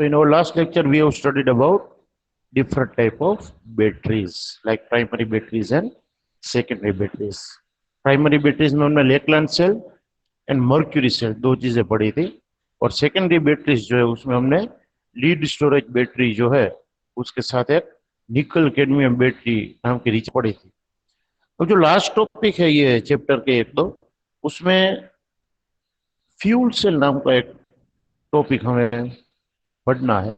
So in our last lecture, we have studied about different type of batteries, like primary batteries and secondary batteries. Primary batteries में हमने Lakeland cell and mercury cell दो चीजें पढ़ी थी, और secondary batteries जो है उसमें हमने लीड स्टोरेज बैटरी जो है उसके साथ एक निकल कैडमियम बैटरी नाम की रीच पढ़ी थी। तो जो लास्ट टॉपिक है ये चैप्टर के एक दो, उसमें फ्यूल सेल नाम का एक टॉपिक हमें पढ़ना है।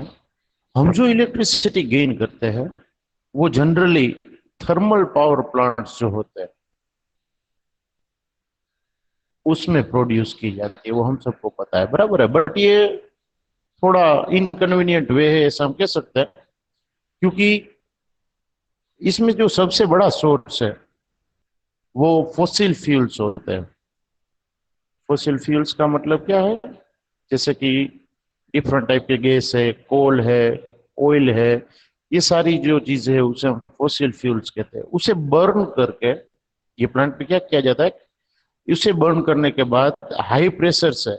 हम जो इलेक्ट्रिसिटी गेन करते हैं वो जनरली थर्मल पावर प्लांट्स जो होते हैं उसमें प्रोड्यूस की जाती है, वो हम सबको पता है, बराबर है। बट ये थोड़ा इनकन्वीनियंट वे है ऐसा हम कह सकते हैं, क्योंकि इसमें जो सबसे बड़ा सोर्स है वो फॉसिल फ्यूल्स होते हैं। फॉसिल फ्यूल्स का मतलब क्या है? जैसे कि डिफरेंट टाइप के गैस है, कोल है, ऑयल है, ये सारी जो चीजें है उसे हम फॉसिल फ्यूल्स कहते हैं। उसे बर्न करके ये प्लांट पे क्या किया जाता है, उसे बर्न करने के बाद हाई प्रेशर से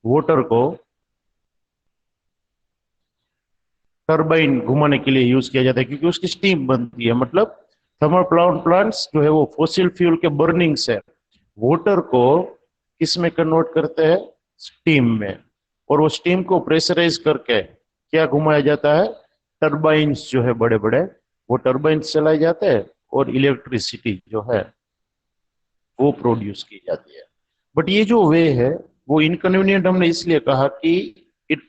वाटर को टरबाइन घुमाने के लिए यूज किया जाता है, क्योंकि उसकी स्टीम बनती है। मतलब थर्मल पावर प्लांट्स जो है वो फॉसिल फ्यूल के बर्निंग से वाटर को किस में कन्वर्ट करते हैं? स्टीम में। और वो स्टीम को प्रेशराइज करके क्या घुमाया जाता है? टरबाइन्स जो है बड़े बड़े, वो टरबाइन्स चलाए जाते हैं और इलेक्ट्रिसिटी जो है वो प्रोड्यूस की जाती है। बट ये जो वे है वो इनकन्वीनियंट हमने इसलिए कहा कि it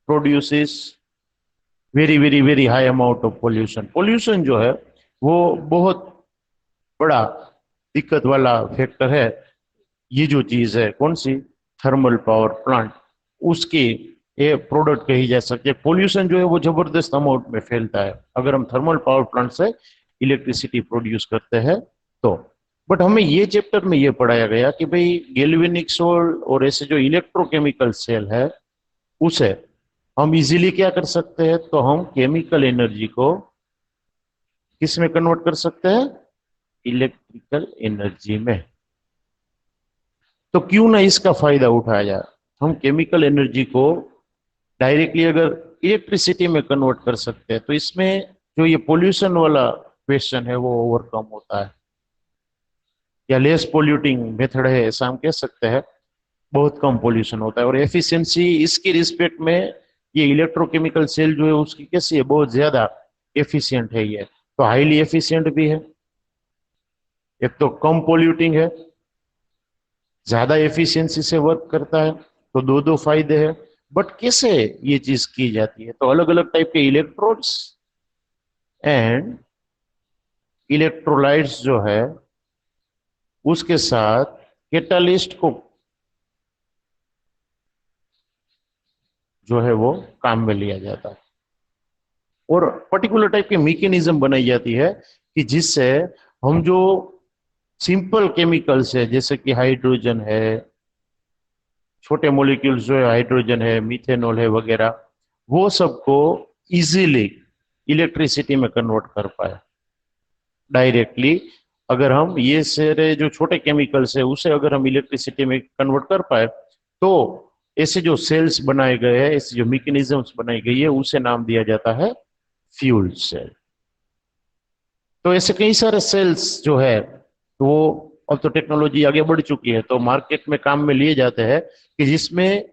produces very very very high amount of pollution. Pollution जो है वो बहुत बड़ा दिक्कत वाला फैक्टर है। ये जो चीज है कौन सी? थर्मल पावर प्लांट, उसकी ये प्रोडक्ट कही जा सकती है। पोल्यूशन जो है वो जबरदस्त अमाउंट में फैलता है अगर हम थर्मल पावर प्लांट से इलेक्ट्रिसिटी प्रोड्यूस करते हैं तो। बट हमें ये चैप्टर में ये पढ़ाया गया कि भाई गैल्वेनिक सेल और ऐसे जो इलेक्ट्रोकेमिकल सेल है उसे हम इजीली क्या कर सकते हैं, तो हम केमिकल एनर्जी को किस में कन्वर्ट कर सकते हैं? इलेक्ट्रिकल एनर्जी में। तो क्यों ना इसका फायदा उठाया जाए। हम केमिकल एनर्जी को डायरेक्टली अगर इलेक्ट्रिसिटी में कन्वर्ट कर सकते हैं तो इसमें जो ये पोल्यूशन वाला क्वेश्चन है वो ओवरकम होता है, या लेस पोल्यूटिंग मेथड है ऐसा हम कह सकते हैं। बहुत कम पोल्यूशन होता है और एफिशिएंसी इसकी रिस्पेक्ट में ये इलेक्ट्रोकेमिकल सेल जो है उसकी कैसी है? बहुत ज्यादा एफिशिएंट है ये। तो हाईली एफिशिएंट भी है, एक तो कम पोल्यूटिंग है, ज्यादा एफिशिएंसी से वर्क करता है, तो दो दो फायदे हैं। बट कैसे ये चीज की जाती है? तो अलग अलग टाइप के इलेक्ट्रोड्स एंड इलेक्ट्रोलाइट्स जो है उसके साथ कैटालिस्ट को जो है वो काम में लिया जाता है, और पर्टिकुलर टाइप की मैकेनिज्म बनाई जाती है कि जिससे हम जो सिंपल केमिकल्स है जैसे कि हाइड्रोजन है, छोटे मॉलिक्यूल्स जो है हाइड्रोजन है, मीथेनॉल है वगैरह, वो सबको इजीली इलेक्ट्रिसिटी में कन्वर्ट कर पाए डायरेक्टली। अगर हम ये सारे जो छोटे केमिकल्स है उसे अगर हम इलेक्ट्रिसिटी में कन्वर्ट कर पाए तो ऐसे जो सेल्स बनाए गए हैं, ऐसे जो मैकेनिज्म्स बनाई गई है उसे नाम दिया जाता है फ्यूल सेल। तो ऐसे कई सारे सेल्स जो है तो वो अब तो टेक्नोलॉजी आगे बढ़ चुकी है तो मार्केट में काम में लिए जाते हैं कि जिसमें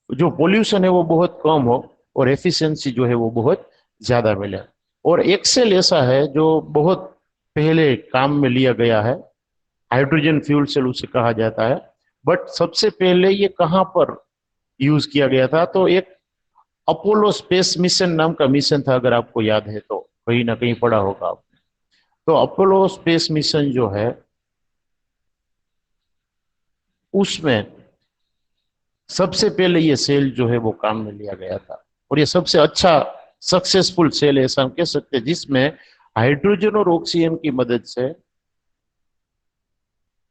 जो पोल्यूशन है वो बहुत कम हो और एफिशिएंसी जो है वो बहुत ज्यादा मिले। और एक सेल ऐसा है जो बहुत पहले काम में लिया गया है, हाइड्रोजन फ्यूल सेल उसे कहा जाता है। बट सबसे पहले ये कहाँ पर यूज किया गया था? तो एक अपोलो स्पेस मिशन नाम का मिशन था, अगर आपको याद है तो कहीं ना कहीं पढ़ा होगा आपने। तो अपोलो स्पेस मिशन जो है उसमें सबसे पहले ये सेल जो है वो काम में लिया गया था, और ये सबसे अच्छा सक्सेसफुल सेल है ऐसा हम कह सकते हैं, जिसमें हाइड्रोजन और ऑक्सीजन की मदद से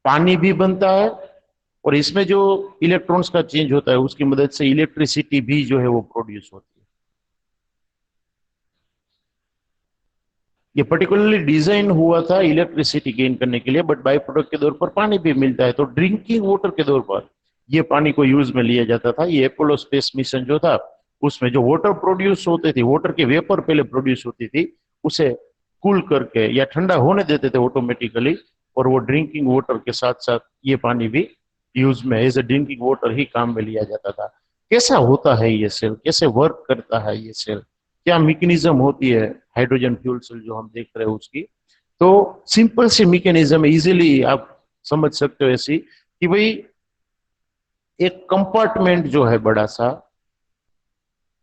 पानी भी बनता है और इसमें जो इलेक्ट्रॉन्स का चेंज होता है उसकी मदद से इलेक्ट्रिसिटी भी जो है वो प्रोड्यूस होती है। ये पर्टिकुलरली डिजाइन हुआ था इलेक्ट्रिसिटी गेन करने के लिए, बट बाय प्रोडक्ट के तौर पर पानी भी मिलता है, तो ड्रिंकिंग वाटर के तौर पर ये पानी को यूज में लिया जाता था। ये अपोलो स्पेस मिशन जो था उसमें जो वाटर प्रोड्यूस होते थे, वाटर के वेपर पहले प्रोड्यूस होती थी, उसे कूल करके या ठंडा होने देते थे ऑटोमेटिकली, और वो ड्रिंकिंग वाटर के साथ साथ ये पानी भी यूज में एज ए ड्रिंकिंग वाटर ही काम में लिया जाता था। कैसा होता है ये सेल, कैसे वर्क करता है ये सेल, क्या मैकेनिज्म होती है हाइड्रोजन फ्यूल सेल जो हम देख रहे हैं उसकी। तो सिंपल सी मैकेनिज्म इजीली आप समझ सकते हो ऐसी कि भाई एक कंपार्टमेंट जो है बड़ा सा,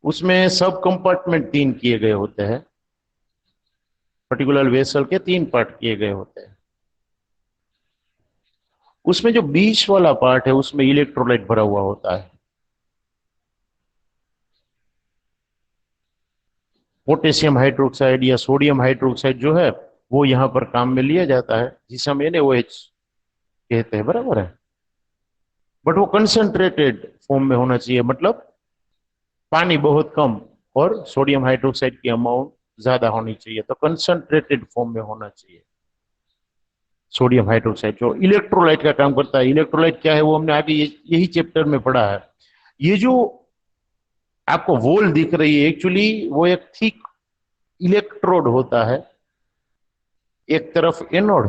उसमें सब कंपार्टमेंट तीन किए गए होते हैं, पर्टिकुलर वेसल के तीन पार्ट किए गए होते हैं। उसमें जो बीच वाला पार्ट है उसमें इलेक्ट्रोलाइट भरा हुआ होता है। पोटेशियम हाइड्रोक्साइड या सोडियम हाइड्रोक्साइड जो है वो यहां पर काम में लिया जाता है, जिसे हम NaOH कहते हैं, बराबर है। बट वो कंसंट्रेटेड फॉर्म में होना चाहिए, मतलब पानी बहुत कम और सोडियम हाइड्रोक्साइड की अमाउंट ज्यादा होनी चाहिए, तो कंसंट्रेटेड फॉर्म में होना चाहिए सोडियम हाइड्रोक्साइड, जो इलेक्ट्रोलाइट का काम करता है। इलेक्ट्रोलाइट क्या है वो हमने आगे यही चैप्टर में पढ़ा है। ये जो आपको वॉल दिख रही है एक्चुअली वो एक थिक इलेक्ट्रोड होता है, एक तरफ एनोड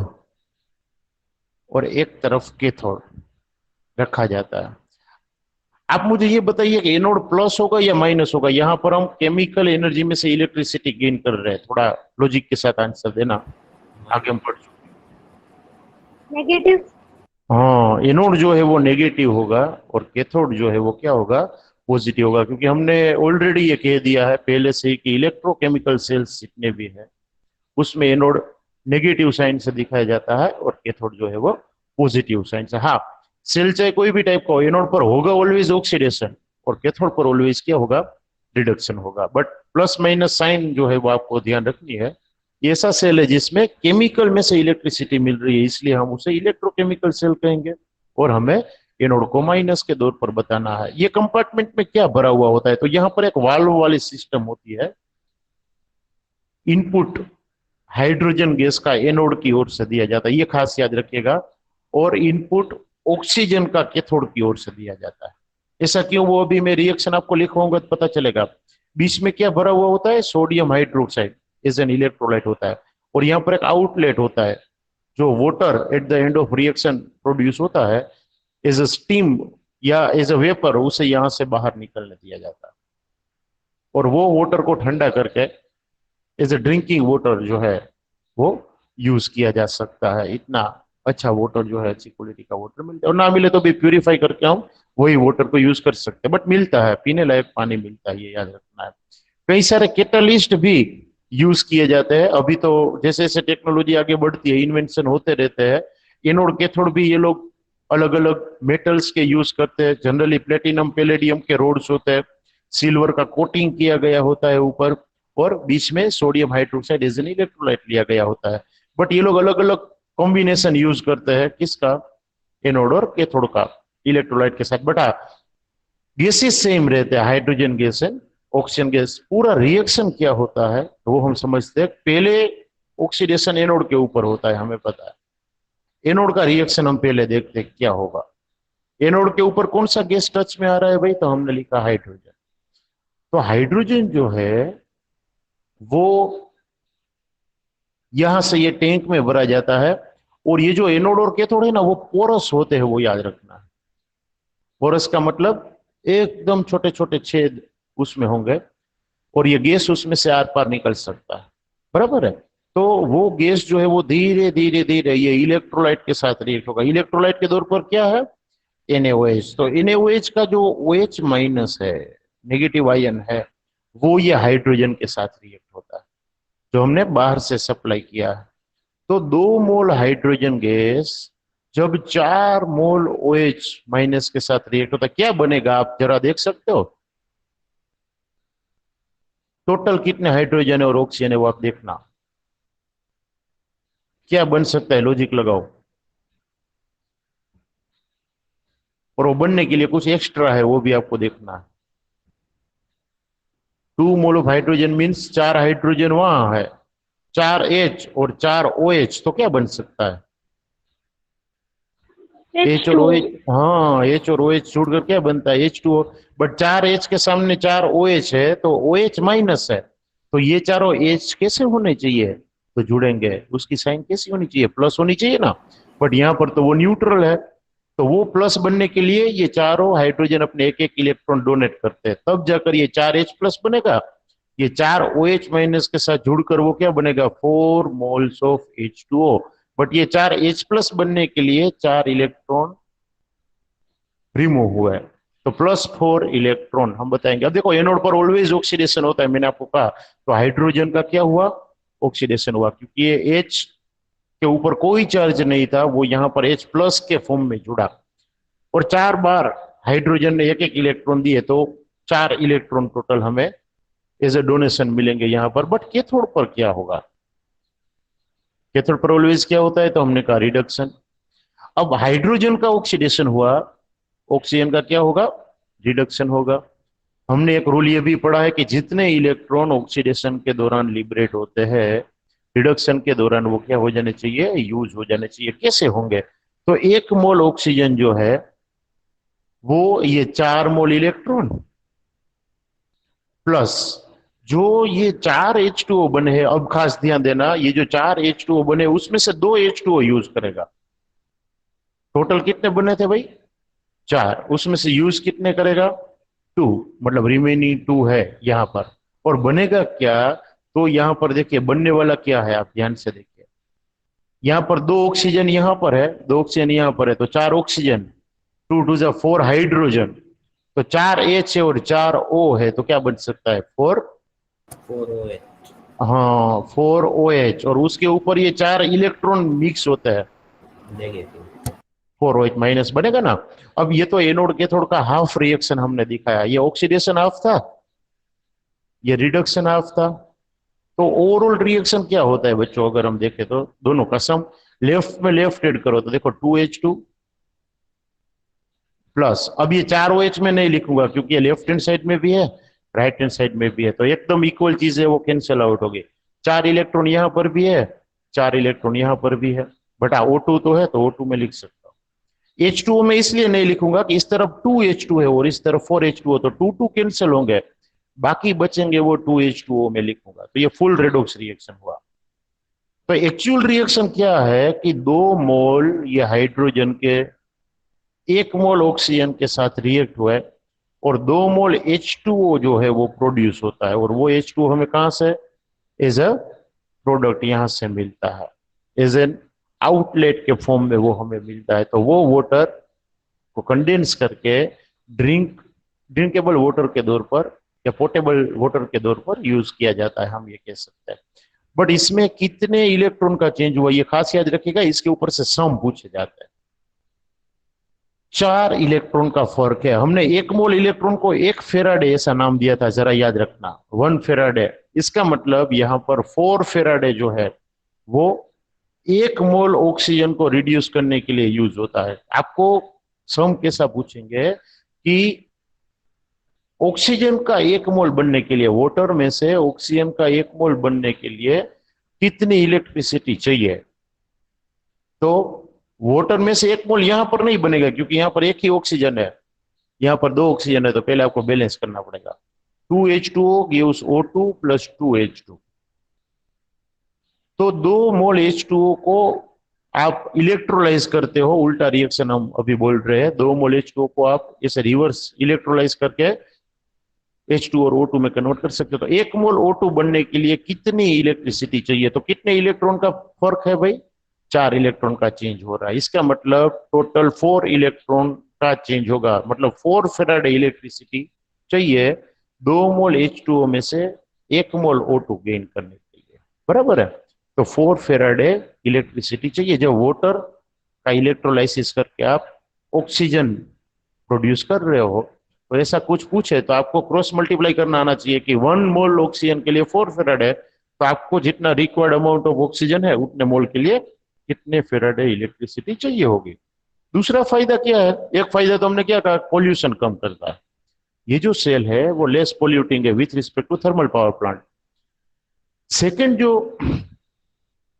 और एक तरफ कैथोड रखा जाता है। आप मुझे ये बताइए कि एनोड प्लस होगा या माइनस होगा। यहां पर हम केमिकल एनर्जी में से इलेक्ट्रिसिटी गेन कर रहे हैं, थोड़ा लॉजिक के साथ आंसर देना, आगे हम पढ़ चुके। नेगेटिव। हाँ, एनोड जो है वो नेगेटिव होगा और कैथोड जो है वो क्या होगा, पॉजिटिव होगा, क्योंकि हमने ऑलरेडी ये कह दिया है पहले से ही कि इलेक्ट्रोकेमिकल सेल्स जितने भी है उसमें एनोड नेगेटिव साइन से दिखाया जाता है और कैथोड जो है वो पॉजिटिव साइन से। हाँ, सेल चाहे कोई भी टाइप का हो, एनोड पर होगा ऑलवेज ऑक्सीडेशन और कैथोड पर ऑलवेज क्या होगा, रिडक्शन होगा। बट प्लस माइनस साइन जो है वो आपको ध्यान रखनी है। ये ऐसा सेल है जिसमें केमिकल में से इलेक्ट्रिसिटी मिल रही है, इसलिए हम उसे इलेक्ट्रोकेमिकल सेल कहेंगे, और हमें एनोड को माइनस के दौर पर बताना है। ये कंपार्टमेंट में क्या भरा हुआ होता है, तो यहाँ पर एक वाल्व वाली सिस्टम होती है। इनपुट हाइड्रोजन गैस का एनोड की ओर से दिया जाता है, ये खास याद रखिएगा, और इनपुट ऑक्सीजन का कैथोड की ओर से दिया जाता है। ऐसा क्यों, वो अभी मैं रिएक्शन आपको लिखवाऊंगा तो पता चलेगा। बीच में क्या भरा हुआ होता है, sodium hydroxide as an electrolyte होता है, और यहाँ पर एक आउटलेट होता है जो water at the end of reaction produce होता है एज अ स्टीम या एज अ वेपर, उसे यहां से बाहर निकलने दिया जाता है, और वो वाटर को ठंडा करके एज ए ड्रिंकिंग वाटर जो है वो यूज किया जा सकता है। इतना अच्छा वाटर जो है, अच्छी क्वालिटी का वाटर मिलता है, और ना मिले तो भी प्यूरिफाई करके हम वही वाटर को यूज कर सकते हैं, बट मिलता है, पीने लायक पानी मिलता है, ये याद रखना है। कई सारे कैटलिस्ट भी यूज किए जाते हैं। अभी तो जैसे जैसे टेक्नोलॉजी आगे बढ़ती है, इन्वेंशन होते रहते हैं, एनोड कैथोड भी ये लोग अलग अलग मेटल्स के यूज करते हैं। जनरली प्लेटिनम पैलेडियम के रोड्स होते हैं, सिल्वर का कोटिंग किया गया होता है ऊपर, और बीच में sodium hydroxide as an electrolyte लिया गया होता है। बट ये लोग अलग अलग कॉम्बिनेशन यूज करते हैं, किसका, एनोड और कैथोड का इलेक्ट्रोलाइट के साथ। बट गैसेस सेम रहते हैं, हाइड्रोजन गैस है, ऑक्सीजन गैस। पूरा रिएक्शन क्या होता है तो वो हम समझते हैं, पहले ऑक्सीडेशन एनोड के ऊपर होता है, हमें पता है। एनोड का रिएक्शन हम पहले देखते हैं क्या होगा। एनोड के ऊपर कौन सा गैस टच में आ रहा है भाई, तो हमने लिखा हाइड्रोजन। तो हाइड्रोजन जो है वो यहां से ये टैंक में भरा जाता है, और ये जो एनोड और कैथोड है ना वो पोरस होते हैं, वो याद रखना है। पोरस का मतलब एकदम छोटे छोटे छेद उसमें होंगे, और ये गैस उसमें से आर पार निकल सकता है, बराबर है। तो वो गैस जो है वो धीरे धीरे धीरे ये इलेक्ट्रोलाइट के साथ रिएक्ट होगा। इलेक्ट्रोलाइट के दौर पर क्या है, NaOH। तो NaOH का जो OH माइनस है, नेगेटिव आयन है, वो ये हाइड्रोजन के साथ रिएक्ट होता है जो हमने बाहर से सप्लाई किया है। तो 2 मोल हाइड्रोजन गैस जब 4 मोल OH माइनस के साथ रिएक्ट होता है, क्या बनेगा आप जरा देख सकते हो। टोटल कितने हाइड्रोजन और ऑक्सीजन है वो आप देखना, क्या बन सकता है, लॉजिक लगाओ। और वो बनने के लिए कुछ एक्स्ट्रा है, वो भी आपको देखना है। 2 mole of hydrogen means 4 hydrogen वहां है, 4H और 4OH, तो क्या बन सकता है, एच और ओ H2O. एच, हाँ एच और ओ एच जुड़कर क्या बनता है H2O। बट चार एच के सामने चार ओ एच है तो ओ एच माइनस है, तो ये चारों एच कैसे होने चाहिए, तो जुड़ेंगे उसकी साइन कैसी होनी चाहिए, प्लस होनी चाहिए ना। बट यहाँ पर तो वो न्यूट्रल है, तो वो प्लस बनने के लिए ये चारों हाइड्रोजन अपने एक एक इलेक्ट्रॉन डोनेट करते हैं, तब जाकर ये चार एच प्लस बनेगा। ये चार ओ एच माइनस के साथ जुड़कर वो क्या बनेगा, 4 मोल्स ऑफ H2O। बट ये चार एच प्लस बनने के लिए चार इलेक्ट्रॉन रिमूव हुआ है, तो +4 इलेक्ट्रॉन हम बताएंगे। अब देखो एनोड पर ऑलवेज ऑक्सीडेशन होता है, मैंने आपको कहा, तो हाइड्रोजन का क्या हुआ, ऑक्सीडेशन हुआ, क्योंकि ये H के ऊपर कोई चार्ज नहीं था, वो यहां पर H प्लस के फॉर्म में जुड़ा, और चार बार हाइड्रोजन ने एक एक इलेक्ट्रॉन दिए, तो 4 इलेक्ट्रॉन टोटल हमें एज ए डोनेशन मिलेंगे यहाँ पर। बट कैथोड पर क्या होगा, कैथोड पर ऑलवेज क्या होता है, तो हमने कहा रिडक्शन। अब हाइड्रोजन का ऑक्सीडेशन हुआ, ऑक्सीजन का क्या होगा, रिडक्शन होगा। हमने एक रूल ये भी पढ़ा है कि जितने इलेक्ट्रॉन ऑक्सीडेशन के दौरान लिबरेट होते हैं, रिडक्शन के दौरान वो क्या हो जाने चाहिए, यूज हो जाने चाहिए। कैसे होंगे, तो 1 मोल ऑक्सीजन जो है वो ये 4 मोल इलेक्ट्रॉन प्लस जो ये 4 H2O बने हैं, अब खास ध्यान देना, ये जो 4 H2O बने उसमें से 2 H2O यूज करेगा। टोटल कितने बने थे भाई, 4, उसमें से यूज कितने करेगा, 2, मतलब रिमेनिंग 2 है यहाँ पर। और बनेगा क्या, तो यहाँ पर देखिए बनने वाला क्या है, आप ध्यान से देखिए, यहाँ पर 2 ऑक्सीजन यहाँ पर है, 2 ऑक्सीजन यहाँ पर है, तो 4 ऑक्सीजन, 2 2 4 हाइड्रोजन, तो 4 H है और 4 O है, तो क्या बन सकता है, 4, 4OH हाँ 4 OH, और उसके ऊपर ये 4 इलेक्ट्रॉन मिक्स होता है, नेगेटिव। 4 OH माइनस बनेगा ना। अब ये तो एनोड कैथोड का हाफ रिएक्शन हमने दिखाया, ये ऑक्सीडेशन हाफ था, ये रिडक्शन हाफ था। तो ओवरऑल रिएक्शन क्या होता है बच्चों, अगर हम देखें तो दोनों का सम, लेफ्ट में लेफ्ट एड करो तो देखो 2H2 प्लस, अब ये 4 OH में नहीं लिखूंगा क्योंकि ये लेफ्ट हैंड साइड में भी है, राइट हैंड साइड में भी है, तो एकदम इक्वल चीज है, वो कैंसिल आउट हो गई। 4 इलेक्ट्रॉन यहां पर भी है, 4 इलेक्ट्रॉन यहां पर भी है, बट O2 तो है, तो O2 में लिख सकता हूँ। H2O में इसलिए नहीं लिखूंगा कि इस तरफ 2H2 है और इस तरफ 4H2O, तो 2 2 कैंसिल होंगे, बाकी बचेंगे वो 2H2O में लिखूंगा, तो ये फुल रेडॉक्स रिएक्शन हुआ। तो एक्चुअल रिएक्शन क्या है कि 2 मोल ये हाइड्रोजन के 1 मोल ऑक्सीजन के साथ रिएक्ट हुआ है, और 2 मोल H2O जो है वो प्रोड्यूस होता है, और वो H2O हमें कहां से एज अ प्रोडक्ट यहां से मिलता है, एज एन आउटलेट के फॉर्म में वो हमें मिलता है, तो वो वाटर को कंडेंस करके ड्रिंकेबल वाटर के तौर पर या पोर्टेबल वाटर के तौर पर यूज किया जाता है, हम ये कह सकते हैं। बट इसमें कितने इलेक्ट्रॉन का चेंज हुआ ये खास याद रखिएगा, इसके ऊपर से सम पूछे जाते हैं। 4 इलेक्ट्रॉन का फर्क है, हमने 1 मोल इलेक्ट्रॉन को 1 फेराडे ऐसा नाम दिया था, जरा याद रखना, 1 फेराडे। इसका मतलब यहाँ पर 4 फेराडे जो है वो 1 मोल ऑक्सीजन को रिड्यूस करने के लिए यूज होता है। आपको सम कैसा पूछेंगे कि ऑक्सीजन का 1 मोल बनने के लिए, वाटर में से ऑक्सीजन का 1 मोल बनने के लिए कितनी इलेक्ट्रिसिटी चाहिए, तो वाटर में से 1 मोल यहां पर नहीं बनेगा क्योंकि यहां पर एक ही ऑक्सीजन है, यहाँ पर 2 ऑक्सीजन है, तो पहले आपको बैलेंस करना पड़ेगा। 2H2O gives O2 plus 2H2, तो 2 मोल H2O को आप इलेक्ट्रोलाइज करते हो, उल्टा रिएक्शन हम अभी बोल रहे हैं, 2 मोल H2O को आप इसे रिवर्स इलेक्ट्रोलाइज करके H2 और O2 में कन्वर्ट कर सकते हो। तो 1 मोल O2 बनने के लिए कितनी इलेक्ट्रिसिटी चाहिए, तो कितने इलेक्ट्रॉन का फर्क है भाई, 4 इलेक्ट्रॉन का चेंज हो रहा है, इसका मतलब टोटल 4 इलेक्ट्रॉन का चेंज होगा, मतलब 4 फेराडे इलेक्ट्रिसिटी चाहिए 2 मोल H2O में से 1 मोल O2 गेन करने के लिए, बराबर है। तो 4 फेराडे इलेक्ट्रिसिटी चाहिए, जब वाटर का इलेक्ट्रोलाइसिस करके आप ऑक्सीजन प्रोड्यूस कर रहे हो, तो ऐसा कुछ पूछे तो आपको क्रॉस मल्टीप्लाई करना आना चाहिए कि 1 मोल ऑक्सीजन के लिए 4 फेराडे है, तो आपको जितना रिक्वायर्ड अमाउंट ऑफ ऑक्सीजन है उतने मोल के लिए कितने फेराडे इलेक्ट्रिसिटी चाहिए होगी। दूसरा फायदा क्या है, एक फायदा तो हमने क्या कहा, पोल्यूशन कम करता है, ये जो सेल है वो लेस पोल्यूटिंग है with respect to thermal power plant. Second जो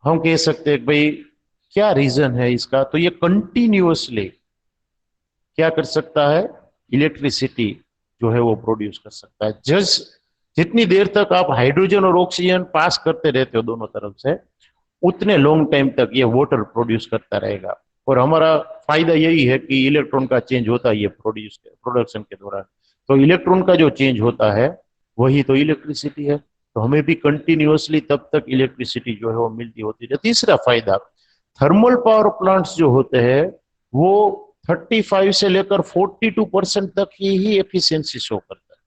हम कह सकते हैं भाई क्या रीजन है इसका, तो ये कंटिन्यूअसली क्या कर सकता है, इलेक्ट्रिसिटी जो है वो प्रोड्यूस कर सकता है। जस्ट जितनी देर तक आप हाइड्रोजन और ऑक्सीजन पास करते रहते हो दोनों तरफ से, उतने लॉन्ग टाइम तक ये वाटर प्रोड्यूस करता रहेगा। और हमारा फायदा यही है कि इलेक्ट्रॉन का चेंज होता है ये प्रोडक्शन के दौरान। तो इलेक्ट्रॉन का जो चेंज होता है वही तो इलेक्ट्रिसिटी है। तो हमें भी कंटिन्यूअसली तब तक इलेक्ट्रिसिटी जो है वो मिलती होती है। तीसरा फायदा, थर्मल पावर प्लांट्स जो होते हैं वो 35 से लेकर 42% तक ही एफिशिएंसी शो करता है।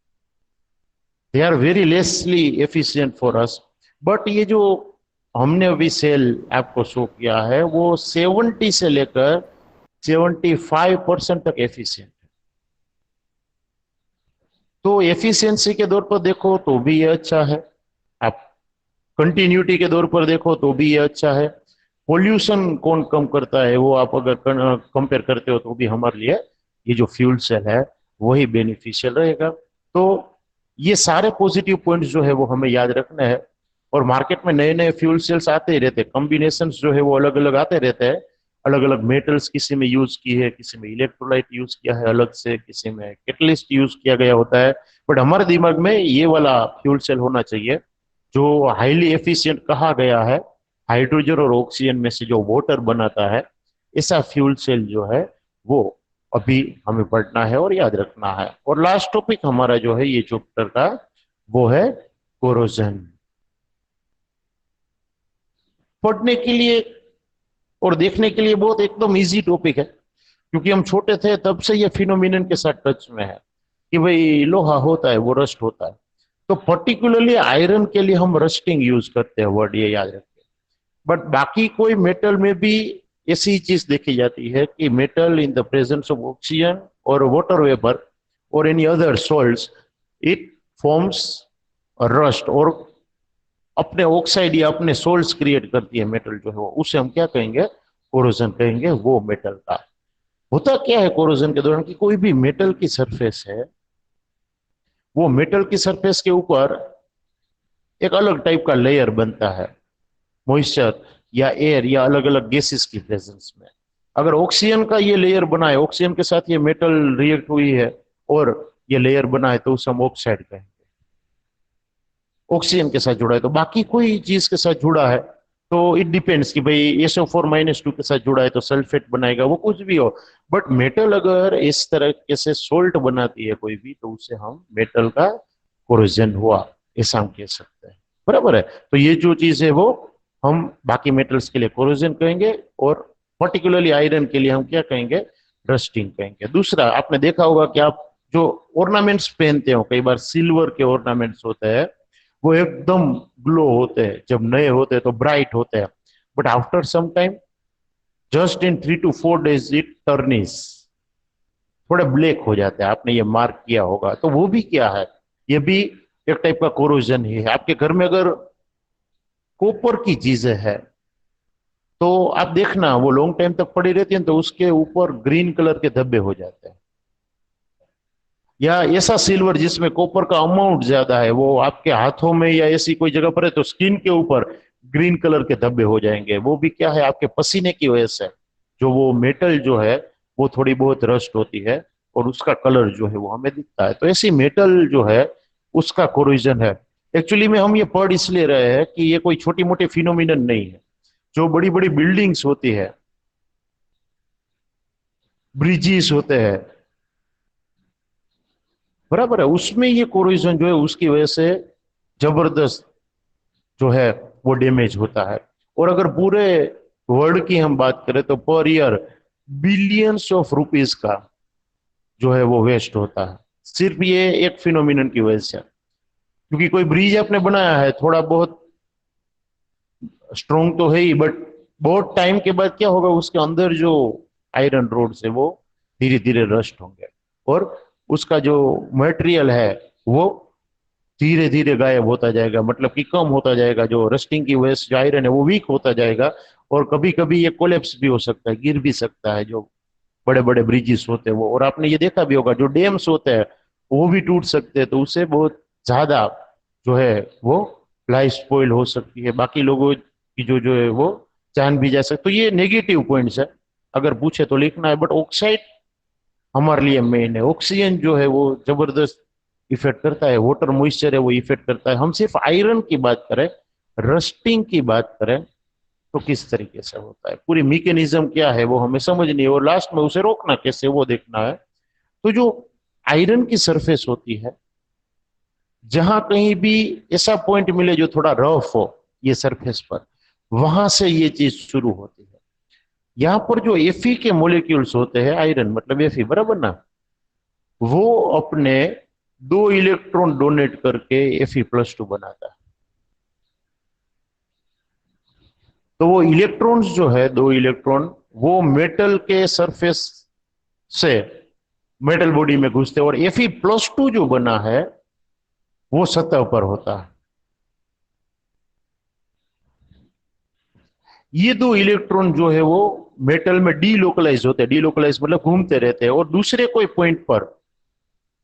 They are very lessly efficient for us. But ये जो हमने अभी सेल आपको शो किया है वो 70 से लेकर 75% तक एफिशिएंट है। तो एफिशिएंसी के दौर पर देखो तो भी ये अच्छा है, आप कंटिन्यूटी के दौर पर देखो तो भी ये अच्छा है। पोल्यूशन कौन कम करता है वो आप अगर कंपेयर करते हो तो भी हमारे लिए ये जो फ्यूल सेल है वही बेनिफिशियल रहेगा। तो ये सारे पॉजिटिव पॉइंट्स जो है वो हमें याद रखना है। और मार्केट में नए नए फ्यूल सेल्स आते ही रहते हैं, कॉम्बिनेशन जो है वो अलग अलग आते रहते हैं। अलग अलग मेटल्स किसी में यूज की है, किसी में इलेक्ट्रोलाइट यूज किया है अलग से, किसी में कैटलिस्ट यूज किया गया होता है। बट हमारे दिमाग में ये वाला फ्यूल सेल होना चाहिए जो हाईली एफिशिएंट कहा गया है, हाइड्रोजन और ऑक्सीजन में से जो वाटर बनाता है, ऐसा फ्यूल सेल जो है वो अभी हमें पढ़ना है और याद रखना है। और लास्ट टॉपिक हमारा जो है ये चैप्टर का वो है कोरोजन। पढ़ने के लिए और देखने के लिए बहुत एकदम इजी टॉपिक है, क्योंकि हम छोटे थे तब से ये फिनोमिनन के साथ टच में है कि भाई लोहा होता है वो रस्ट होता है। तो पर्टिकुलरली आयरन के लिए हम रस्टिंग यूज करते हैं, वर्ड ये याद रखें। बट बाकी कोई मेटल में भी ऐसी चीज देखी जाती है कि metal in the presence of oxygen और वाटर वेपर और any other salts it forms rust और अपने ऑक्साइड या अपने सोल्स क्रिएट करती है मेटल जो है वो, उसे हम क्या कहेंगे, कोरोजन कहेंगे वो मेटल का। होता क्या है कोरोजन के दौरान कि कोई भी मेटल की सरफेस है, वो मेटल की सरफेस के ऊपर एक अलग टाइप का लेयर बनता है मॉइस्चर या एयर या अलग अलग गैसेस की प्रेजेंस में। अगर ऑक्सीजन का ये लेयर बना है, ऑक्सीजन के साथ ये मेटल रिएक्ट हुई है और ये लेयर बना है, तो उसे हम ऑक्साइड कहेंगे। ऑक्सीजन के साथ जुड़ा है, तो बाकी कोई चीज के साथ जुड़ा है तो इट डिपेंड्स कि भाई SO4-2 के साथ जुड़ा है तो सल्फेट बनाएगा, वो कुछ भी हो। बट मेटल अगर इस तरह से सोल्ट बनाती है कोई भी, तो उसे हम मेटल का कोरोजन हुआ ऐसा हम कह सकते हैं। बराबर है। तो ये जो चीज है वो हम बाकी मेटल्स के लिए कोरोजन कहेंगे और पर्टिकुलरली आयरन के लिए हम क्या कहेंगे, रस्टिंग कहेंगे। दूसरा, आपने देखा होगा कि आप जो ऑर्नामेंट्स पहनते हो, कई बार सिल्वर के ऑर्नामेंट्स होते हैं, वो एकदम ग्लो होते हैं, जब नए होते हैं तो ब्राइट होते हैं। But after some time, just in 3 to 4 days it tarnish, थोड़े ब्लैक हो जाते हैं। आपने ये मार्क किया होगा। तो वो भी क्या है, ये भी एक टाइप का कोरोजन ही है। आपके घर में अगर कॉपर की चीजें है तो आप देखना वो लॉन्ग टाइम तक पड़ी रहती है तो उसके ऊपर ग्रीन कलर के धब्बे हो जाते हैं। या ऐसा सिल्वर जिसमें कॉपर का अमाउंट ज्यादा है, वो आपके हाथों में या ऐसी कोई जगह पर है तो स्किन के ऊपर ग्रीन कलर के धब्बे हो जाएंगे। वो भी क्या है, आपके पसीने की वजह से जो वो मेटल जो है वो थोड़ी बहुत रस्ट होती है और उसका कलर जो है वो हमें दिखता है। तो ऐसी मेटल जो है उसका कोरोजन है। एक्चुअली में हम ये पढ़ इसलिए रहे हैं कि ये कोई छोटी मोटी फिनोमिनन नहीं है। जो बड़ी बड़ी बिल्डिंग्स होती है, ब्रिजेस होते हैं, बराबर है, उसमें ये कोरोजन जो है उसकी वजह से जबरदस्त जो है वो डैमेज होता है। और अगर पूरे वर्ल्ड की हम बात करें तो per year billions of rupees का जो है वो वेस्ट होता है, सिर्फ ये एक फिनोमिनन की वजह से। क्योंकि कोई ब्रिज आपने बनाया है, थोड़ा बहुत स्ट्रोंग तो है ही, बट बहुत टाइम के बाद क्या होगा, उसके अंदर जो आयरन रोड्स है वो धीरे धीरे रस्ट होंगे और उसका जो मटेरियल है वो धीरे धीरे गायब होता जाएगा, मतलब कि कम होता जाएगा। जो रस्टिंग की वजह से जो आयरन है वो वीक होता जाएगा और कभी कभी ये कोलेप्स भी हो सकता है, गिर भी सकता है। जो बड़े बड़े ब्रिजेस होते हैं वो, और आपने ये देखा भी होगा जो डैम्स होते हैं वो भी टूट सकते हैं, तो उससे बहुत ज्यादा जो है वो लाइफ स्पॉइल हो सकती है, बाकी लोगों की जो है वो जान भी जा सकती। तो ये नेगेटिव पॉइंट्स है, अगर पूछे तो लिखना है। बट ऑक्साइड हमारे लिए मेन है। ऑक्सीजन जो है वो जबरदस्त इफेक्ट करता है, वाटर मॉइस्चर है वो इफेक्ट करता है। हम सिर्फ आयरन की बात करें, रस्टिंग की बात करें तो किस तरीके से होता है, पूरी मैकेनिज्म क्या है वो हमें समझनी है, और लास्ट में उसे रोकना कैसे वो देखना है। तो जो आयरन की सरफेस होती है, जहां कहीं भी ऐसा पॉइंट मिले जो थोड़ा रफ हो ये सरफेस पर, वहां से ये चीज शुरू होती है। यहाँ पर जो Fe के मोलिक्यूल्स होते हैं, आयरन मतलब Fe बराबर ना, वो अपने 2 इलेक्ट्रॉन डोनेट करके Fe+2 बनाता है। तो वो इलेक्ट्रॉन्स जो है 2 इलेक्ट्रॉन, वो मेटल के सरफेस से मेटल बॉडी में घुसते हैं, और Fe+2 जो बना है वो सतह पर होता है। ये 2 इलेक्ट्रॉन जो है वो मेटल में डीलोकलाइज होते हैं, डीलोकलाइज मतलब घूमते रहते हैं, और दूसरे कोई पॉइंट पर,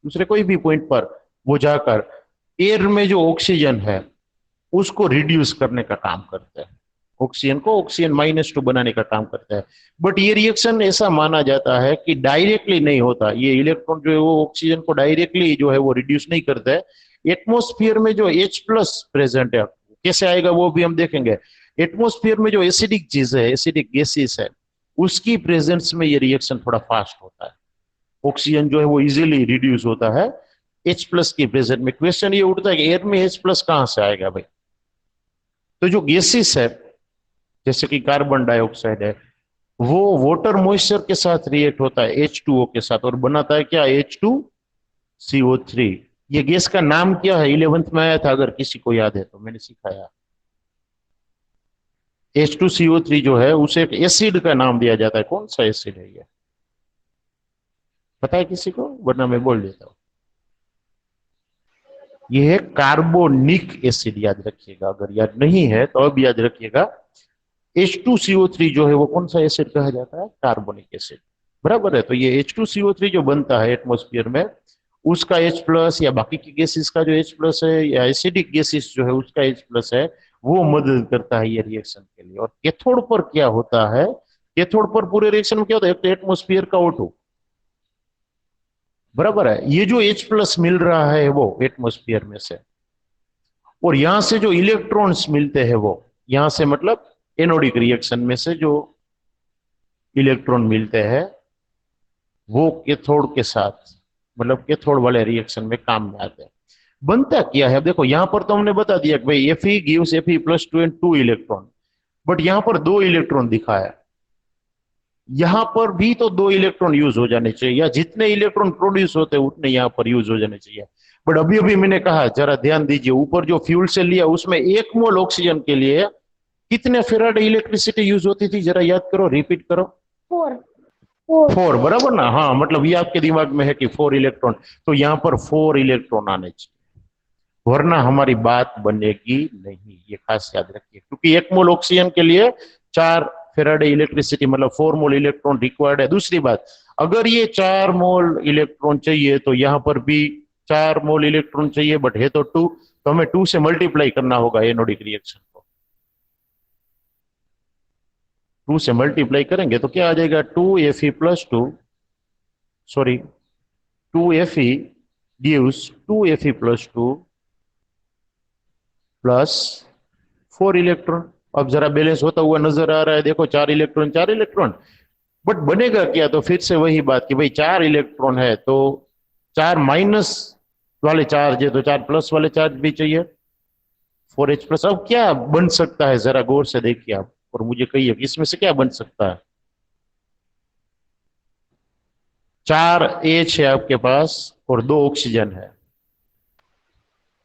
दूसरे कोई भी पॉइंट पर वो जाकर एयर में जो ऑक्सीजन है उसको रिड्यूस करने का काम करते हैं, ऑक्सीजन को ऑक्सीजन -2 बनाने का काम करता है। बट ये रिएक्शन ऐसा माना जाता है कि डायरेक्टली नहीं होता, ये इलेक्ट्रॉन जो है वो ऑक्सीजन को डायरेक्टली जो है वो रिड्यूस नहीं करता है। एटमोस्फियर में जो H+ प्रेजेंट है, कैसे आएगा वो भी हम देखेंगे। एटमोस्फियर में जो एसिडिक चीज है, एसिडिक गैसेस है, उसकी प्रेजेंस में ये रिएक्शन थोड़ा फास्ट होता है, ऑक्सीजन जो है वो इजीली रिड्यूस होता है H+ की प्रेजेंट में। क्वेश्चन ये उठता है कि एयर में H+ कहां से आएगा भाई। तो जो गैसेस है जैसे कि कार्बन डाइऑक्साइड है, वो वाटर मॉइस्चर के साथ रिएक्ट होता है H2O के साथ, और बनाता है क्या, H2CO3। ये गैस का नाम क्या है, 11th में आया था, अगर किसी को याद है तो मैंने सिखाया। H2CO3 जो है उसे एक एसिड का नाम दिया जाता है। कौन सा एसिड है ये, पता है किसी को, वरना मैं बोल देता हूं। ये है कार्बोनिक एसिड, याद रखिएगा, अगर याद नहीं है तो अब याद रखिएगा। H2CO3 जो है वो कौन सा एसिड कहा जाता है, कार्बोनिक एसिड, बराबर है। तो ये H2CO3 जो बनता है एटमोस्फियर में, उसका H+ या बाकी की गैसेस का जो H+ है, या एसिडिक गैसेस जो है उसका H+ है, वो मदद करता है ये रिएक्शन के लिए। और कैथोड पर क्या होता है, कैथोड पर पूरे रिएक्शन में क्या होता है, एक तो एटमोस्फियर का O2, बराबर है, ये जो H+ मिल रहा है वो एटमोस्फियर में से, और यहां से जो इलेक्ट्रॉन्स मिलते हैं वो, यहां से मतलब एनोडिक रिएक्शन में से जो इलेक्ट्रॉन मिलते हैं वो कैथोड के साथ, मतलब कैथोड वाले रिएक्शन में काम में आते हैं। बनता क्या है, अब देखो यहां पर तो हमने बता दिया कि भाई Fe gives Fe+2 and 2 electron, but यहां पर 2 इलेक्ट्रॉन दिखाया, यहां पर भी तो 2 इलेक्ट्रॉन यूज हो जाने चाहिए, या जितने इलेक्ट्रॉन प्रोड्यूस होते हैं उतने यहां पर यूज हो जाने चाहिए। बट अभी अभी मैंने कहा, जरा ध्यान दीजिए, ऊपर जो फ्यूल सेल लिया उसमें 1 मोल ऑक्सीजन के लिए कितने फेराडे इलेक्ट्रिसिटी यूज होती थी, जरा याद करो, रिपीट करो। 4 4 4, बराबर ना, हाँ, मतलब ये आपके दिमाग में है कि 4 इलेक्ट्रॉन, तो यहाँ पर 4 इलेक्ट्रॉन आने चाहिए, वरना हमारी बात बनेगी नहीं, ये खास याद रखिए। क्योंकि 1 मोल ऑक्सीजन के लिए 4 फेराडे इलेक्ट्रिसिटी, मतलब 4 मोल इलेक्ट्रॉन रिक्वायर्ड है। दूसरी बात, अगर ये 4 मोल इलेक्ट्रॉन चाहिए तो यहाँ पर भी 4 मोल इलेक्ट्रॉन चाहिए, बट है तो 2, तो हमें 2 से मल्टीप्लाई करना होगा एनोडिक रिएक्शन को। 2 से मल्टीप्लाई करेंगे तो क्या आ जाएगा, 2Fe+2, sorry 2Fe gives 2Fe+2 plus 4 electron. अब जरा बैलेंस होता हुआ नजर आ रहा है, देखो 4 इलेक्ट्रॉन 4 इलेक्ट्रॉन, बट बनेगा क्या, तो फिर से वही बात कि भाई 4 इलेक्ट्रॉन है तो 4 माइनस वाले चार्ज है, तो 4 प्लस वाले चार्ज भी चाहिए, 4H+। अब क्या बन सकता है, जरा गौर से देखिए आप और मुझे कहिए कि इसमें से क्या बन सकता है। 4H है आपके पास और 2 ऑक्सीजन है,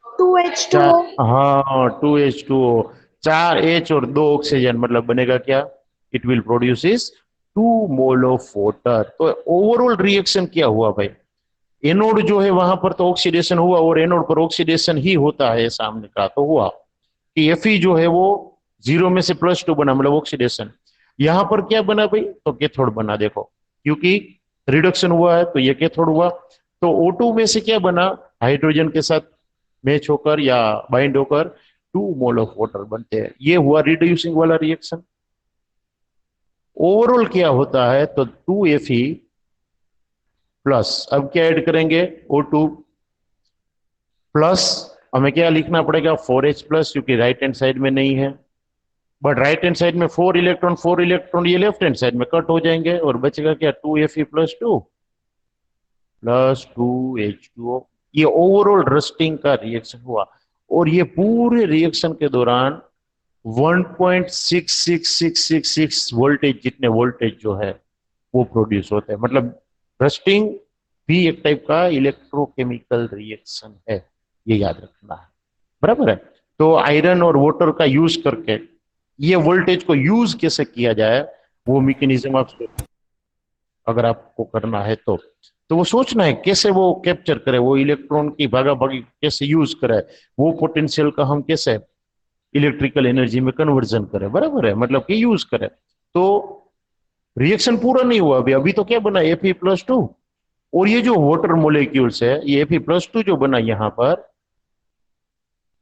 2H2O। हाँ 2H2O, 4H और 2 ऑक्सीजन, मतलब बनेगा क्या, it will produce is 2 mole of water. तो ओवरऑल रिएक्शन क्या हुआ भाई, एनोड जो है वहां पर तो ऑक्सीडेशन हुआ, और एनोड पर ऑक्सीडेशन ही होता है, सामने का तो हुआ कि Fe जो है वो 0 में से +2 बना, मतलब ऑक्सीडेशन। यहां पर क्या बना भाई, तो कैथोड बना, देखो क्योंकि रिडक्शन हुआ है तो ये कैथोड हुआ। तो O2 में से क्या बना, हाइड्रोजन के साथ मैच होकर या बाइंड होकर 2 मोल ऑफ वाटर बनते हैं, ये हुआ रिड्यूसिंग वाला रिएक्शन। ओवरऑल क्या होता है, तो 2Fe प्लस, अब क्या ऐड करेंगे O2 प्लस, हमें क्या लिखना पड़ेगा 4H प्लस, क्योंकि राइट हैंड साइड में नहीं है, बट राइट हैंड साइड में 4 इलेक्ट्रॉन ये लेफ्ट हैंड साइड में कट हो जाएंगे और बचेगा क्या 2Fe प्लस 2 प्लस 2H2O। ये ओवरऑल रस्टिंग का रिएक्शन हुआ और ये पूरे रिएक्शन के दौरान 1.66666 वोल्टेज जितने वोल्टेज जो है वो प्रोड्यूस होते हैं। मतलब रस्टिंग भी एक टाइप का इलेक्ट्रोकेमिकल रिएक्शन है, ये याद रखना है, बराबर है। तो आयरन और वाटर का यूज करके ये वोल्टेज को यूज कैसे किया जाए वो मैकेनिज्म आप अगर आपको करना है तो वो सोचना है कैसे वो कैप्चर करे, वो इलेक्ट्रॉन की भागा भागी कैसे यूज करे, वो पोटेंशियल का हम कैसे इलेक्ट्रिकल एनर्जी में कन्वर्जन करें, बराबर है, मतलब कि यूज करें। तो रिएक्शन पूरा नहीं हुआ अभी, अभी तो क्या बना Fe+2 और ये जो वाटर मोलिक्यूल्स है ये Fe+2 जो बना यहाँ पर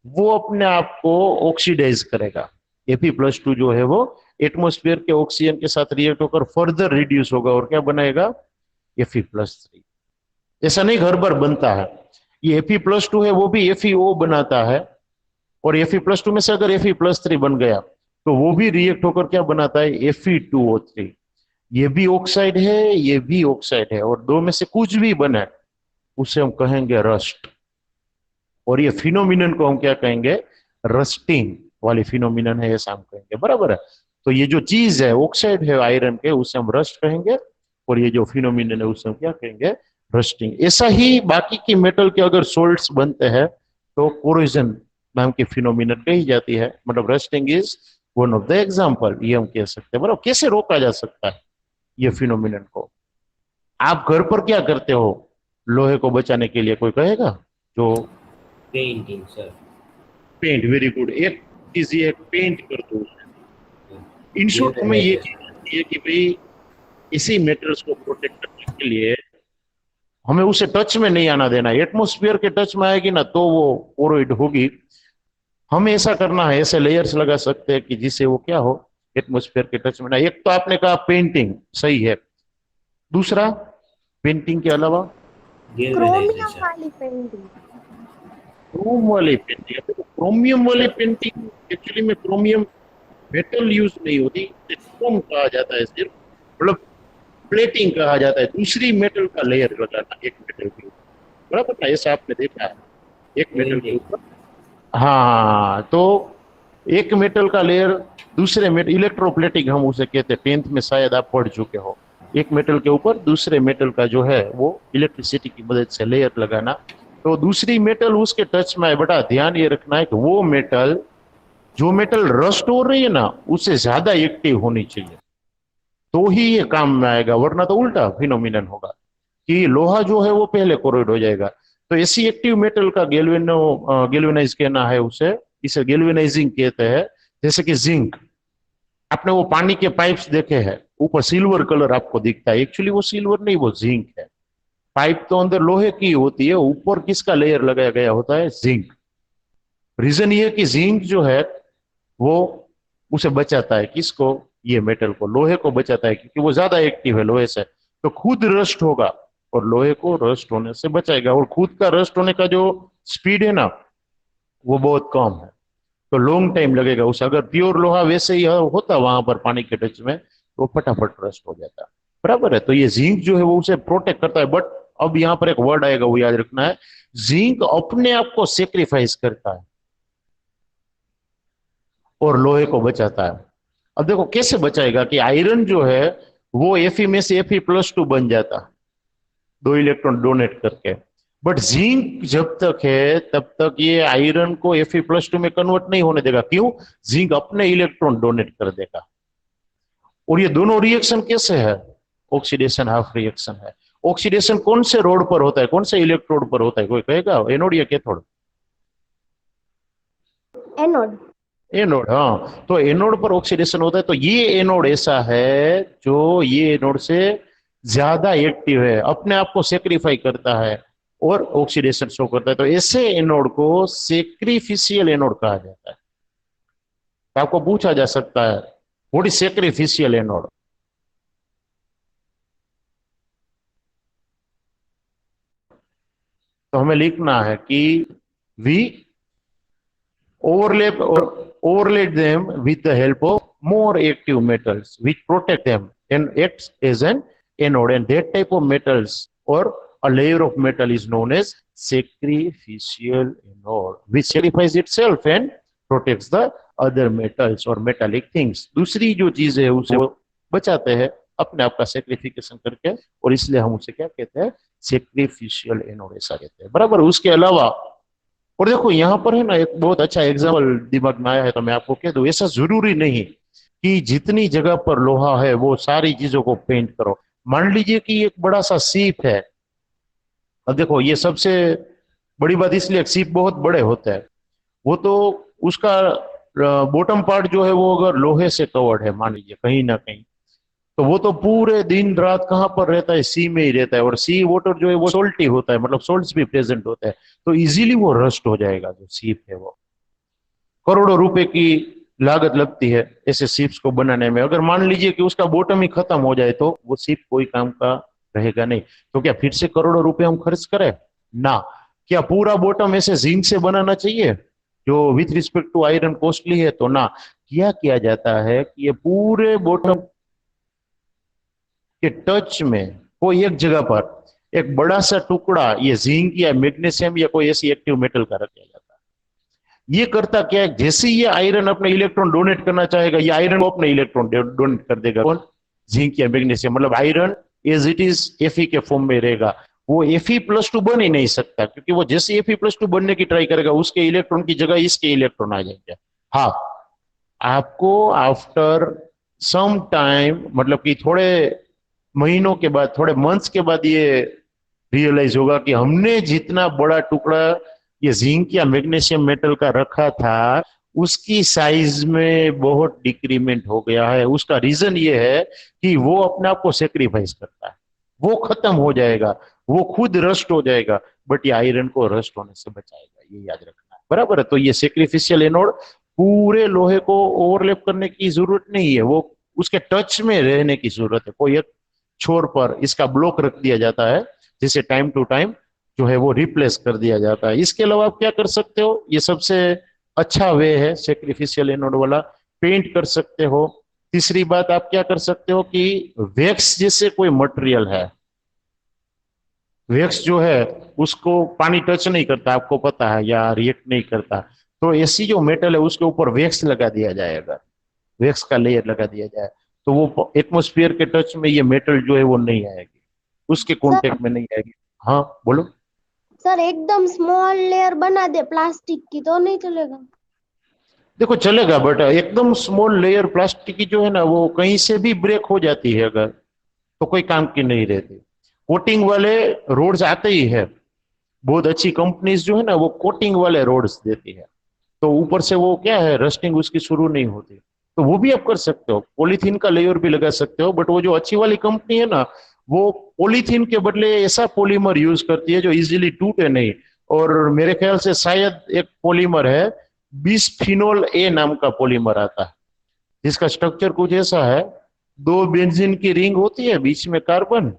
वो अपने आप को ऑक्सीडाइज करेगा। Fe+2 जो है वो एटमॉस्फेयर के ऑक्सीजन के साथ रिएक्ट होकर फर्दर रिड्यूस होगा और क्या बनाएगा Fe+3। ऐसा नहीं घर भर बनता है, ये Fe+2 है वो भी FeO बनाता है और Fe+2 में से अगर Fe+3 बन गया तो वो भी रिएक्ट होकर क्या बनाता है Fe2O3। ये भी ऑक्साइड है ये भी ऑक्साइड है और दो में से कुछ भी बने उसे हम कहेंगे रस्ट, और ये फिनोमिनन को हम क्या कहेंगे रस्टिंग वाली फिनोमिनन है ऐसा हम कहेंगे, बराबर है। तो ये जो चीज है ऑक्साइड है आयरन के उसे हम रस्ट कहेंगे और ये जो फिनोमिनन है उसे हम क्या कहेंगे रस्टिंग। ऐसा ही बाकी की मेटल के अगर सोल्ट्स बनते हैं तो कोरोजन नाम की फिनोमिनन कही जाती है, मतलब rusting is one of the example, ये हम कह सकते हैं। बराबर, कैसे रोका जा सकता है ये फिनोमिनन को? आप घर पर क्या करते हो लोहे को बचाने के लिए, कोई कहेगा? जो painting sir. Paint, very good, एक चीज ये पेंट कर दो। इन शॉर्ट हमें ये चीज आती है कि भाई इसी मेटल्स को प्रोटेक्ट करने के लिए हमें उसे टच में नहीं आना देना। एटमॉस्फेयर के टच में आएगी ना तो वो पोरोइड होगी। हमें ऐसा करना है, ऐसे लेयर्स लगा सकते हैं कि जिससे वो क्या हो एटमॉस्फेयर के टच में ना। एक तो आपने कहा पेंटिंग, सही है। दूसरा पेंटिंग के अलावा क्रोमियम गैल्वेनाइजेशन। वाली पेंटिंग। क्रोम वाली पेंटिंग, क्रोमियम वाली सर पेंटिंग एक्चुअली में क्रोमियम मेटल यूज नहीं होती, क्रोम कहा जाता है सिर्फ, मतलब प्लेटिंग कहा जाता है, दूसरी मेटल का लेयर लगाना एक मेटल के ऊपर, बराबर ना, ऐसा आपने देखा है एक मेटल के वेल्डिंग। ऊपर। हाँ, तो एक मेटल का लेयर दूसरे मेटल, इलेक्ट्रोप्लेटिंग हम उसे कहते हैं, 10th में शायद आप पढ़ चुके हो। एक मेटल के ऊपर दूसरे मेटल का जो है वो इलेक्ट्रिसिटी की मदद से लेयर लगाना, तो दूसरी मेटल उसके टच में आए। बेटा ध्यान ये रखना है कि वो मेटल, जो मेटल रस्ट हो रही है ना उससे ज्यादा एक्टिव होनी चाहिए तो ही ये काम में आएगा, वरना तो उल्टा फिनोमिनन होगा कि लोहा जो है वो पहले कोरोइड हो जाएगा। तो ऐसी एक्टिव मेटल का गेल्वेनाइज कहना है उसे, इसे गेल्वेनाइजिंग कहते हैं। जैसे कि जिंक, आपने वो पानी के पाइप्स देखे हैं, ऊपर सिल्वर कलर आपको दिखता है, एक्चुअली वो सिल्वर नहीं वो जिंक है। पाइप तो अंदर लोहे की होती है, ऊपर किसका लेयर लगाया गया होता है जिंक। रीजन ये कि जिंक जो है वो उसे बचाता है, किसको, ये मेटल को, लोहे को बचाता है, क्योंकि वो ज्यादा एक्टिव है लोहे से, तो खुद रस्ट होगा और लोहे को रस्ट होने से बचाएगा। और खुद का रस्ट होने का जो स्पीड है ना वो बहुत कम है, तो लॉन्ग टाइम लगेगा उसे। अगर प्योर लोहा वैसे ही होता वहां पर पानी के टच में तो फटाफट रस्ट हो जाता, बराबर है। तो ये जिंक जो है वो उसे प्रोटेक्ट करता है। बट अब यहाँ पर एक वर्ड आएगा वो याद रखना है, जिंक अपने आप को सेक्रीफाइस करता है और लोहे को बचाता है। अब देखो कैसे बचाएगा कि आयरन जो है वो Fe में से Fe+2 बन जाता, 2 इलेक्ट्रॉन डोनेट करके। बट जिंक जब तक है तब तक ये आयरन को Fe+2 में कन्वर्ट नहीं होने देगा। क्यों? जिंक अपने इलेक्ट्रॉन डोनेट कर देगा। और ये दोनों रिएक्शन कैसे है? ऑक्सीडेशन हाफ रिएक्शन है। ऑक्सीडेशन कौन से रोड पर होता है, कौन से इलेक्ट्रोड पर होता है, कोई कहेगा? एनोड या कैथोड? एनोड। एनोड, हाँ। तो एनोड पर ऑक्सीडेशन होता है, तो ये एनोड ऐसा है जो ये एनोड से ज्यादा एक्टिव है, अपने आप को सेक्रीफाई करता है और ऑक्सीडेशन शो करता है। तो ऐसे एनोड को सेक्रीफिशियल एनोड कहा जाता है। तो आपको पूछा जा सकता है व्हाट इज सेक्रीफिशियल एनोड? तो हमें लिखना है कि we overlay them with the help of more active metals which protect them and acts as an anode, and that type of metals or a layer of metal is known as sacrificial anode, which sacrifices itself and protects the other metals or metallic things. दूसरी जो चीज है उसे वो बचाते हैं अपने आप का सेक्रिफिकेशन करके, और इसलिए हम उसे क्या कहते हैं, सेक्रिफिशियल एनोड ऐसा कहते हैं, बराबर। उसके अलावा और देखो यहाँ पर है ना एक बहुत अच्छा एग्जाम्पल दिमाग में आया है, तो मैं आपको कह दूं, ऐसा जरूरी नहीं कि जितनी जगह पर लोहा है वो सारी चीजों को पेंट करो। मान लीजिए कि एक बड़ा सा सीप है, अब देखो ये सबसे बड़ी बात इसलिए सीप बहुत बड़े होते हैं, वो तो उसका बॉटम पार्ट जो है वो अगर लोहे से कवर्ड है मान लीजिए कहीं ना कहीं, तो वो तो पूरे दिन रात कहाँ पर रहता है, सी में ही रहता है, और सी वाटर जो है वो सोल्टी होता है, मतलब सोल्ट्स भी प्रेजेंट होता है, तो इजीली वो रस्ट हो जाएगा। जो सीप है वो करोड़ों रुपए की लागत लगती है ऐसे सीप्स को बनाने में, अगर मान लीजिए कि उसका बॉटम ही खत्म हो जाए तो वो सीप कोई काम का रहेगा नहीं। तो क्या फिर से करोड़ों रुपए हम खर्च करें ना? क्या पूरा बॉटम ऐसे जिंक से बनाना चाहिए जो with respect to iron costly है? तो ना, क्या किया जाता है कि ये पूरे बॉटम के टच में कोई एक जगह पर एक बड़ा सा टुकड़ा ये जिंक या मैग्नीशियम या कोई ऐसी एक्टिव मेटल का रख दिया जाता है। ये करता क्या है, जैसे ये आयरन अपने इलेक्ट्रॉन डोनेट करना चाहेगा, ये आयरन को अपने इलेक्ट्रॉन डोनेट कर देगा। कौन? जिंक या मैग्नीशियम। मतलब iron as it is Fe के फॉर्म में रहेगा, वो Fe+2 बन ही नहीं सकता, क्योंकि वो जैसे Fe+2 बनने की ट्राई करेगा उसके इलेक्ट्रॉन की जगह इसके इलेक्ट्रॉन आ जाएंगे। हाँ, आपको आफ्टर सम टाइम, मतलब कि थोड़े महीनों के बाद, थोड़े मंथ्स के बाद ये रियलाइज होगा कि हमने जितना बड़ा टुकड़ा ये जिंक या मैग्नीशियम मेटल का रखा था उसकी साइज में बहुत डिक्रीमेंट हो गया है। उसका रीजन ये है कि वो अपने आप को सेक्रीफाइस करता है, वो खत्म हो जाएगा, वो खुद रस्ट हो जाएगा, बट ये आयरन को रस्ट होने से बचाएगा, ये याद रखना है, बराबर है। तो ये सेक्रीफिशियल एनोड पूरे लोहे को ओवरलैप करने की जरूरत नहीं है, वो उसके टच में रहने की जरूरत है। कोई एक छोर पर इसका ब्लॉक रख दिया जाता है जिसे टाइम टू टाइम जो है वो रिप्लेस कर दिया जाता है। इसके अलावा आप क्या कर सकते हो, ये सबसे अच्छा वे है सेक्रिफिशियल एनोड वाला, पेंट कर सकते हो। तीसरी बात आप क्या कर सकते हो कि वैक्स जैसे कोई मटेरियल है, वैक्स जो है उसको पानी टच नहीं करता, आपको पता है, या रिएक्ट नहीं करता, तो ऐसी जो मेटल है उसके ऊपर वैक्स लगा दिया जाएगा, वैक्स का लेयर लगा दिया जाए, तो वो एटमॉस्फेयर के टच में ये मेटल जो है वो नहीं आएगी, उसके कांटेक्ट में नहीं आएगी। हाँ बोलो। सर एकदम स्मॉल लेयर बना दे प्लास्टिक की तो नहीं चलेगा? देखो चलेगा, बट एकदम स्मॉल लेयर प्लास्टिक की जो है ना वो कहीं से भी ब्रेक हो जाती है अगर, तो कोई काम की नहीं रहती। कोटिंग वाले रोड्स आते ही है, बहुत अच्छी कंपनीज जो है ना वो कोटिंग वाले रोड्स देती है, तो ऊपर से वो क्या है, रस्टिंग उसकी शुरू नहीं होती, तो वो भी आप कर सकते हो। पॉलीथीन का लेयर भी लगा सकते हो, बट वो जो अच्छी वाली कंपनी है ना वो पॉलीथीन के बदले ऐसा पॉलीमर यूज करती है जो इजीली टूटे नहीं। और मेरे ख्याल से शायद एक पॉलीमर है बिस्फिनोल ए नाम का पॉलीमर आता है, जिसका स्ट्रक्चर कुछ ऐसा है, दो बेंजीन की रिंग होती है, बीच में कार्बन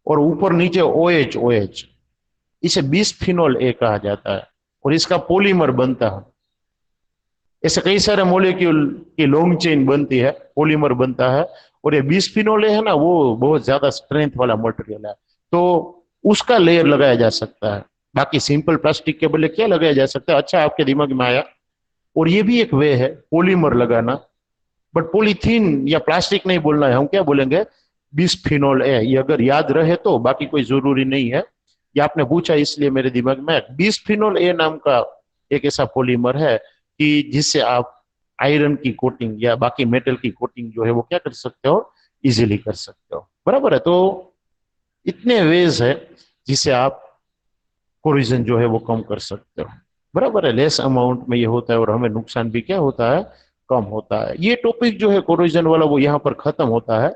और ऊपर नीचे OH, इसे बिस्फिनोल ए कहा जाता है, और इसका पॉलीमर बनता है। ऐसे कई सारे मॉलिक्यूल की लॉन्ग चेन बनती है, पॉलीमर बनता है, और ये बिस्फिनोल है ना वो बहुत ज्यादा स्ट्रेंथ वाला मटेरियल है, तो उसका लेयर लगाया जा सकता है। बाकी सिंपल प्लास्टिक के बदले क्या लगाया जा सकता है, अच्छा आपके दिमाग में आया, और ये भी एक वे है पॉलीमर लगाना, बट पॉलीथीन या प्लास्टिक नहीं बोलना है, हम क्या बोलेंगे, बिस्फिनोल ए। ये अगर याद रहे तो, बाकी कोई जरूरी नहीं है, ये आपने पूछा इसलिए मेरे दिमाग में। बिस्फिनोल ए नाम का एक ऐसा पॉलीमर है कि जिससे आप आयरन की कोटिंग या बाकी मेटल की कोटिंग जो है वो क्या कर सकते हो, इजीली कर सकते हो, बराबर है। तो इतने वेज है जिसे आप कोरिजन जो है वो कम कर सकते हो, बराबर है। लेस अमाउंट में ये होता है और हमें नुकसान भी क्या होता है, कम होता है। ये टॉपिक जो है कोरिजन वाला वो यहाँ पर खत्म होता है।